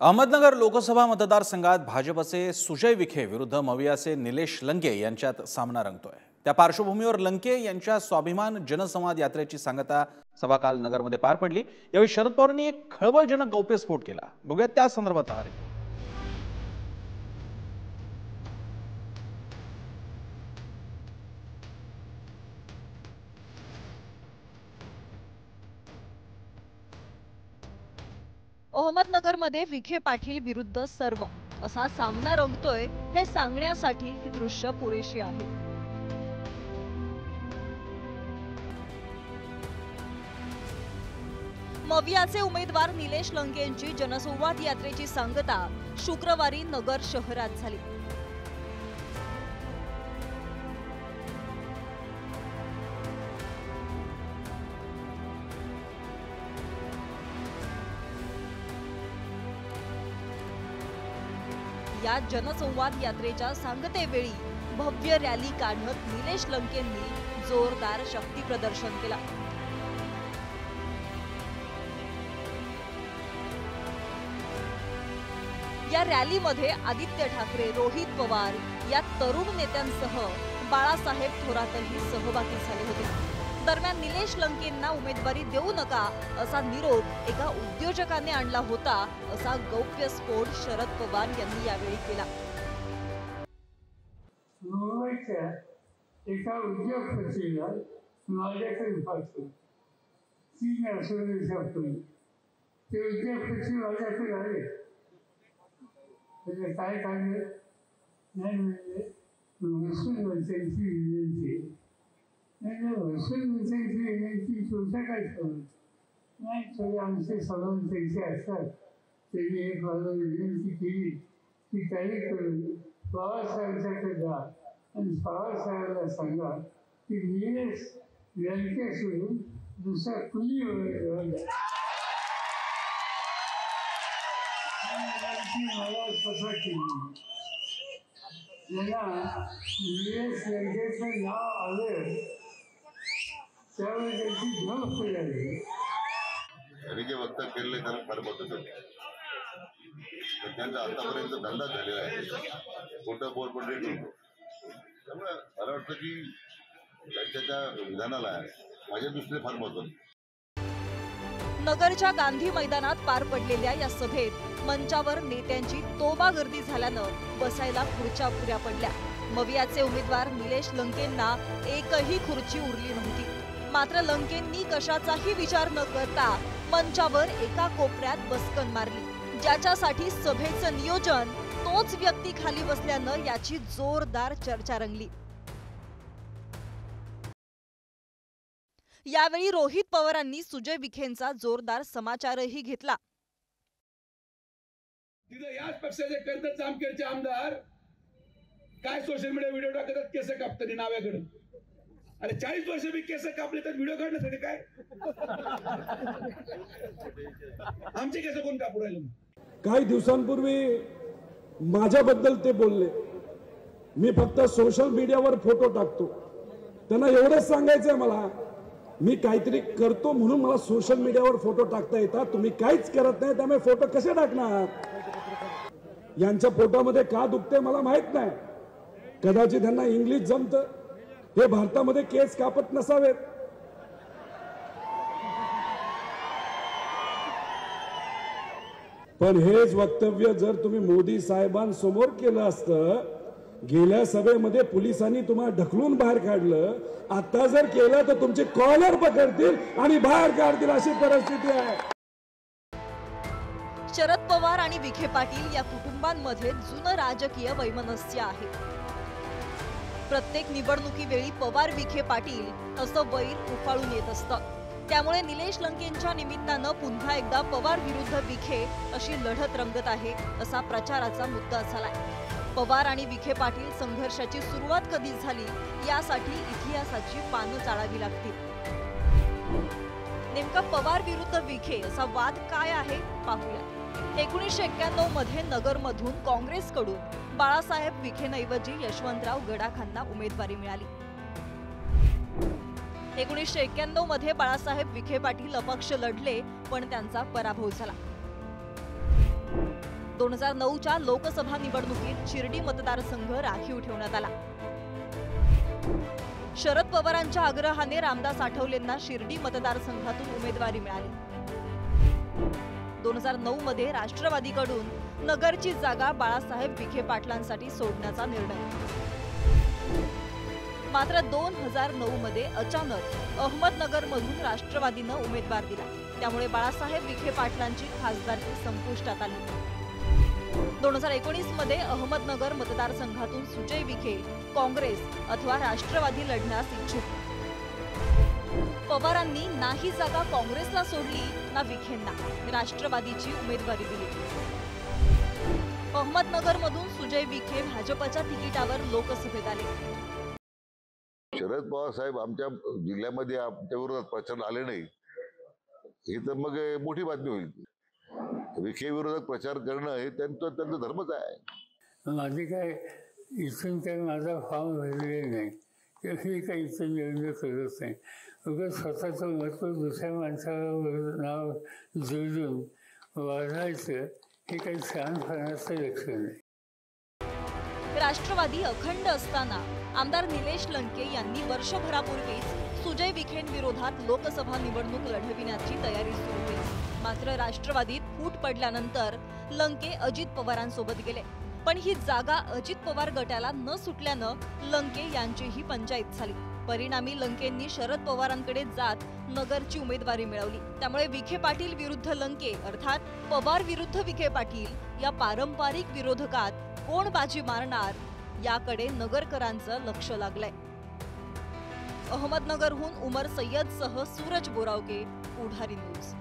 अहमदनगर लोकसभा मतदारसंघात भाजपचे सुजय विखे विरुद्ध मवियाचे निलेश लंके यांच्यात सामना रंगतोय। त्या पार्श्वभूमीवर लंके यांच्या स्वाभिमान जनसंवाद यात्रेची सांगता सभा काल नगरमध्ये पार पडली। यावेळी शरद पवारांनी एक खळबळजनक गौप्यस्फोट केला। बघूया त्या संदर्भात हा रिपोर्ट। अहमदनगरमध्ये विखे पाटील विरुद्ध सर्व असा सामना रंगतोय हे सांगण्यासाठी ही दृश्य पुरेशी आहे। मवियाचे उमेदवार निलेश लंकेंची जनसंवाद यात्रेची सांगता शुक्रवारी नगर शहरात झाली। या जनसंवाद यात्रेच्या सांगतेवेळी भव्य रॅली काढत निलेश लंकेंनी जोरदार शक्ती प्रदर्शन केला। या रॅलीमध्ये आदित्य ठाकरे, रोहित पवार या तरुण नेत्यांसह बाळासाहेब थोरातही सहभागी झाले होते। दरम्यान निलेश लंकेंना उमेदवारी देऊ नका असा निरोप एका उद्योजकाने आणला होता असा गौप्यस्फोट शरद पवार यांनी यावेळी केला। मुंबईच्या एका उद्योगपतीला माझ्याकडे पाठवलं, 3 आठवड्यापूर्वी ते उद्योगपती माझ्याकडे आले। म्हणजे काय काढलं नाही, म्हणजे महसूल मंत्र्यांची विनंती, महसूल मंत्र्यांची विनंती तुमचं काय ठरवलं नाही, थोडे आमचे सभामंत्र्यांचे असतात, त्यांनी एक मला विनंती केली की काही करून पवारसाहेबांच्याकडे जा आणि पवारसाहेबांना सांगा की निलेश लंके सोडून दुसरा कुणी मला स्वतः केली। ज्यांना निलेश लंकेचं नाव आलं त्यावेळी त्यांची झोप लागली। त्यांनी जे वक्तव्य केले त्याला फार मदत होती। त्यांचा आतापर्यंत धंदा झालेला आहे, खोटं बोल पण रेट होतो। त्यामुळे मला वाटतं की त्यांच्या त्या विधानाला माझ्या दृष्टीने फार महत्त्व आहे। नगरच्या गांधी मैदानात पार पडलेल्या या सभेत मंचावर नेत्यांची तोबा गर्दी झाल्यानं बसायला खुर्च्या पुऱ्या पडल्या। मवियाचे उमेदवार निलेश लंकेंना एकही खुर्ची उरली नव्हती। मात्र लंकेंनी कशाचाही विचार न करता मंचावर एका कोपऱ्यात बसकन मारली। ज्याच्यासाठी सभेचं नियोजन तोच व्यक्ती खाली बसल्यानं याची जोरदार चर्चा रंगली। यावेळी रोहित पवारांनी सुजय विखेंचा जोरदार समाचारही घेतला। तिथे याच पक्षाचे कर्तव्य जामखेडचे आमदार काय सोशल मीडिया व्हिडिओ टाकतात, केस कापताना नाव्याकडे। अरे 40 वर्ष मी केस कापले तर व्हिडिओ काढण्यासाठी काय? आमचे केस कोण कापू राहिले? काही दिवसांपूर्वी माझ्याबद्दल ते बोलले, मी फक्त सोशल मीडियावर फोटो टाकतो। त्यांना एवढंच सांगायचंय मला, मी काहीतरी करतो म्हणून मला सोशल मीडियावर फोटो टाकता येतात, तुम्ही काहीच करत नाही, त्यामुळे फोटो कसे टाकणार? यांच्या फोटोमध्ये का दुखते मला माहित नाही। कदाचित त्यांना इंग्लिश जमतं, हे भारतामध्ये केस कापत नसावेत। पण हेच वक्तव्य जर तुम्ही मोदी साहेबांसमोर केलं असतं, गेल्या सभेमध्ये पोलिसांनी तुम्हाला ढकलून बाहेर काढलं, आता जर केलं तर तुमचे कॉलर पकडतील आणि बाहेर काढतील, अशी परिस्थिती आहे। शरद पवार आणि विखे पाटील या कुटुंबांमध्ये जुनं राजकीय वैमनस्य आहे। प्रत्येक निवडणुकीवेळी पवार विखे पाटील असं वैर उफाळून येत असतं। त्यामुळे निलेश लंकेंच्या निमित्तानं पुन्हा एकदा पवार विरुद्ध विखे अशी लढत रंगत आहे असा प्रचाराचा मुद्दा झालाय। पवार आणि विखे पाटील संघर्षाची सुरुवात कधी झाली यासाठी इतिहासाची पानं चाळावी लागतील। नेमका पवार विरुद्ध विखे असा वाद काय आहे पाहूया। 1991 मध्ये नगरमधून काँग्रेसकडून बाळासाहेब विखेंऐवजी यशवंतराव गडाखांना उमेदवारी मिळाली। 1991 मध्ये बाळासाहेब विखे पाटील अपक्ष लढले पण त्यांचा पराभव झाला। 2009च्या लोकसभा निवडणुकीत शिर्डी मतदारसंघ राखीव ठेवण्यात आला। शरद पवारांच्या आग्रहाने रामदास आठवलेंना शिर्डी मतदारसंघातून उमेदवारी मिळाली। 2009 मध्ये राष्ट्रवादीकडून नगरची जागा बाळासाहेब विखे पाटलांसाठी सोडण्याचा निर्णय। मात्र 2009 मध्ये अचानक अहमदनगरमधून राष्ट्रवादीनं उमेदवार दिला, त्यामुळे बाळासाहेब विखे पाटलांची खासदारकी संपुष्टात आली। 2019 मध्ये अहमदनगर मतदारसंघातून सुजय विखे काँग्रेस अथवा राष्ट्रवादी लढण्यास इच्छुक। पवारांनी नाही जागा काँग्रेसला सोडली ना विखेंना राष्ट्रवादीची उमेदवारी दिली। अहमदनगरमधून सुजय विखे भाजपच्या तिकिटावर लोकसभेत आले। शरद पवार साहेब आमच्या जिल्ह्यामध्ये आमच्या विरोधात प्रचार आले नाही, हे तर मग मोठी बातमी होईल। विखे विरोधात प्रचार करणं हे त्यांचा धर्मच आहे। माझी काय इथून काही माझा फॉर्म भरलेला नाही, तशी काही इथून निर्णय करत नाही। उगाच स्वतःचं महत्त्व दुसऱ्या माणसाला नाव जोडून वाढायचं हे काही शहाणपणाचं लक्षण नाही। राष्ट्रवादी अखंड असताना आमदार निलेश लंके यांनी वर्षभरापूर्वीच सुजय विखेंविरोधात लोकसभा निवडणूक लढविण्याची तयारी सुरू केली। मात्र राष्ट्रवादीत फूट पडल्यानंतर लंके अजित पवारांसोबत गेले, पण ही जागा अजित पवार गटाला न सुटल्यानं लंके यांचीही पंचायत झाली। परिणामी लंकेंनी शरद पवारांकडे जात नगरची उमेदवारी मिळवली। त्यामुळे विखे पाटील विरुद्ध लंके अर्थात पवार विरुद्ध विखे पाटील या पारंपरिक विरोधकात कोण बाजी मारणार याकडे नगरकरांचं लक्ष लागलंय। अहमदनगरहून उमर सय्यदसह सूरज बोरावके, पुढारी न्यूज।